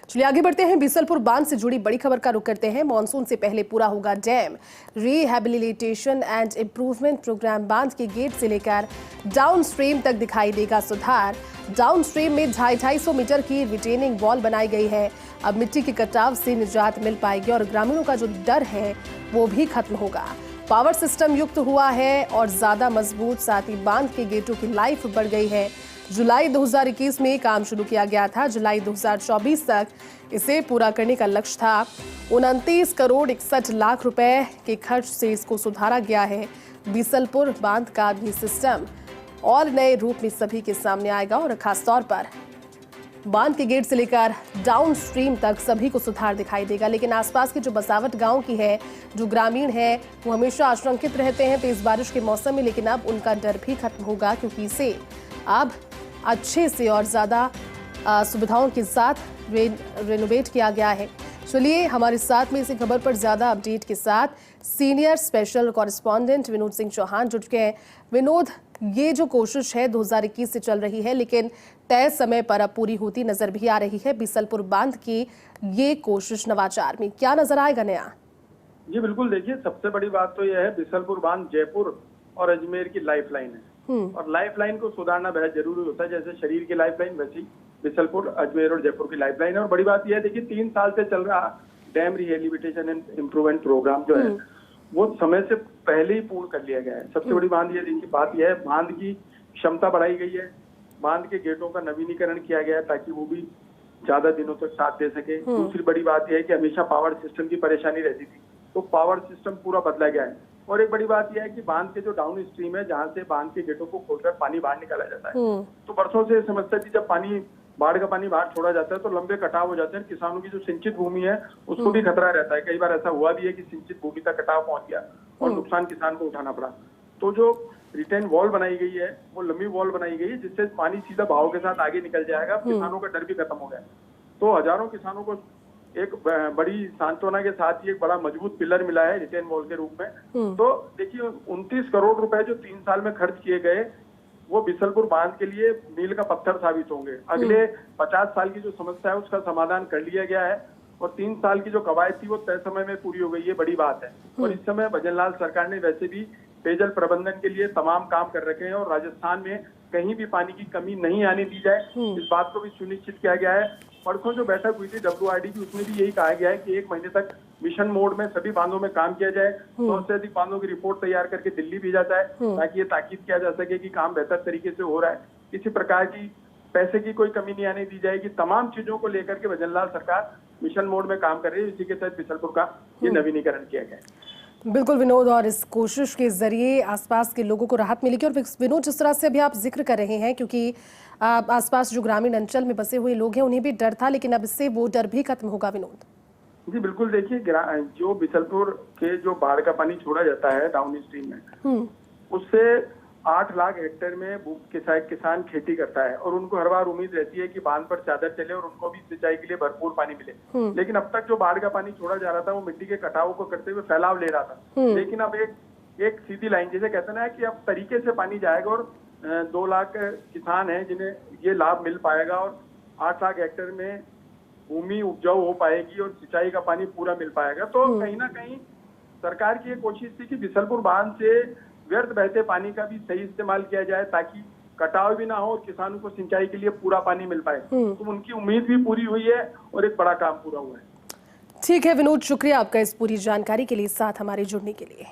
चलिए आगे बढ़ते हैं। बीसलपुर बांध से जुड़ी बड़ी खबर का रुख करते हैं। मॉनसून से पहले पूरा होगा dam rehabilitation and improvement programme. बांध के गेट से लेकर डाउन स्ट्रीम तक दिखाई देगा सुधार। डाउन स्ट्रीम में 250 मीटर की रिटेनिंग वॉल बनाई गई है। अब मिट्टी के कटाव से निजात मिल पाएगी और ग्रामीणों का जो डर है वो भी खत्म होगा। पावर सिस्टम युक्त हुआ है और ज्यादा मजबूत, साथ ही बांध के गेटों की लाइफ बढ़ गई है। जुलाई 2021 में काम शुरू किया गया था। जुलाई 2024 तक इसे पूरा करने का लक्ष्य था। 29 करोड़ 61 लाख रुपए के खर्च से इसको सुधारा गया है। बीसलपुर बांध का भी सिस्टम और नए रूप में सभी के सामने आएगा और खासतौर पर बांध के गेट से लेकर डाउन स्ट्रीम तक सभी को सुधार दिखाई देगा। लेकिन आसपास के जो बसावट गांव की है, जो ग्रामीण है, वो हमेशा आशंकित रहते हैं तेज बारिश के मौसम में। लेकिन अब उनका डर भी खत्म होगा क्योंकि इसे अब अच्छे से और ज़्यादा सुविधाओं के साथ रेनोवेट किया गया है। चलिए हमारे साथ में इसी खबर पर ज़्यादा अपडेट के साथ senior special correspondent Vinod Singh Chauhan जुट गए हैं। विनोद, ये जो कोशिश है 2021 से चल रही है लेकिन तय समय पर अब पूरी होती नजर भी आ रही है। बीसलपुर बांध की ये कोशिश नवाचार में क्या नजर आएगा नया? जी बिल्कुल, देखिए सबसे बड़ी बात तो यह है बीसलपुर बांध जयपुर और अजमेर की लाइफलाइन है और लाइफलाइन को सुधारना बेहद जरूरी होता है। जैसे शरीर की लाइफलाइन वैसी बीसलपुर, अजमेर और जयपुर की लाइफलाइन है। और बड़ी बात यह है, देखिए 3 साल से चल रहा dam rehabilitation and improvement programme जो है वो समय से पहले ही पूर्ण कर लिया गया है। सबसे बड़ी बात यह है, बांध की क्षमता बढ़ाई गई है। बांध के गेटों का नवीनीकरण किया गया है ताकि वो भी ज्यादा दिनों तक साथ दे सके। दूसरी बड़ी बात यह है कि हमेशा पावर सिस्टम की परेशानी रहती थी, तो पावर सिस्टम पूरा बदला गया है। और एक बड़ी बात यह है कि बांध के जो डाउन स्ट्रीम है, जहां से बांध के गेटों को खोलकर पानी बाहर निकाला जाता है, तो बरसों से समस्या थी, जब बाढ़ का पानी बाहर छोड़ा जाता है तो लंबे कटाव हो जाते हैं। किसानों की जो सिंचित भूमि है उसको भी खतरा रहता है। कई बार ऐसा हुआ भी है कि सिंचित भूमि तक कटाव पहुंच गया और नुकसान किसान को उठाना पड़ा। तो जो रिटेन वॉल बनाई गई है वो लंबी वॉल बनाई गई है जिससे पानी सीधा बहाव के साथ आगे निकल जाएगा। किसानों का डर भी खत्म हो गया। तो हजारों किसानों को एक बड़ी सांत्वना के साथ ही एक बड़ा मजबूत पिलर मिला है रिटेन वॉल के रूप में। तो देखिए 29 करोड़ रुपए जो 3 साल में खर्च किए गए वो बीसलपुर बांध के लिए मील का पत्थर साबित होंगे। अगले 50 साल की जो समस्या है उसका समाधान कर लिया गया है और 3 साल की जो कवायद थी वो तय समय में पूरी हो गई है। बड़ी बात है। और इस समय भजनलाल सरकार ने वैसे भी पेयजल प्रबंधन के लिए तमाम काम कर रखे हैं और राजस्थान में कहीं भी पानी की कमी नहीं आने दी जाए, इस बात को भी सुनिश्चित किया गया है। परसों जो बैठक हुई थी WRD की, उसमें भी यही कहा गया है कि 1 महीने तक मिशन मोड में सभी बांधों में काम किया जाए। 100 से अधिक बांधों की रिपोर्ट तैयार करके दिल्ली भेजा जाए ताकि ये ताकीद किया जा सके कि काम बेहतर तरीके से हो रहा है। किसी प्रकार की पैसे की कोई कमी नहीं आने दी जाएगी। तमाम चीजों को लेकर के भजनलाल सरकार मिशन मोड में काम कर रही है। इसी के तहत बीसलपुर का ये नवीनीकरण किया गया है। बिल्कुल विनोद, और इस कोशिश के जरिए आसपास के लोगों को राहत मिलेगी। और विनोद, जिस तरह से अभी आप जिक्र कर रहे हैं, क्योंकि आसपास जो ग्रामीण अंचल में बसे हुए लोग हैं उन्हें भी डर था, लेकिन अब इससे वो डर भी खत्म होगा। विनोद जी बिल्कुल, देखिए जो बीसलपुर के जो बाढ़ का पानी छोड़ा जाता है डाउन स्ट्रीम में, उससे 8 लाख हेक्टेयर में किसान खेती करता है और उनको हर बार उम्मीद रहती है कि बांध पर चादर चले और उनको भी सिंचाई के लिए भरपूर पानी मिले। लेकिन अब तक जो बाढ़ का पानी छोड़ा जा रहा था वो मिट्टी के कटाव को करते हुए फैलाव ले रहा था। लेकिन अब एक सीधी लाइन, जैसे कहते ना, कि अब तरीके से पानी जाएगा और 2 लाख किसान हैं जिन्हें ये लाभ मिल पाएगा और 8 लाख हेक्टेयर में भूमि उपजाऊ हो पाएगी और सिंचाई का पानी पूरा मिल पाएगा। तो कहीं ना कहीं सरकार की ये कोशिश थी कि बीसलपुर बांध से व्यर्थ बहते पानी का भी सही इस्तेमाल किया जाए ताकि कटाव भी ना हो और किसानों को सिंचाई के लिए पूरा पानी मिल पाए। तो उनकी उम्मीद भी पूरी हुई है और एक बड़ा काम पूरा हुआ है। ठीक है विनोद, शुक्रिया आपका इस पूरी जानकारी के लिए, साथ हमारे जुड़ने के लिए।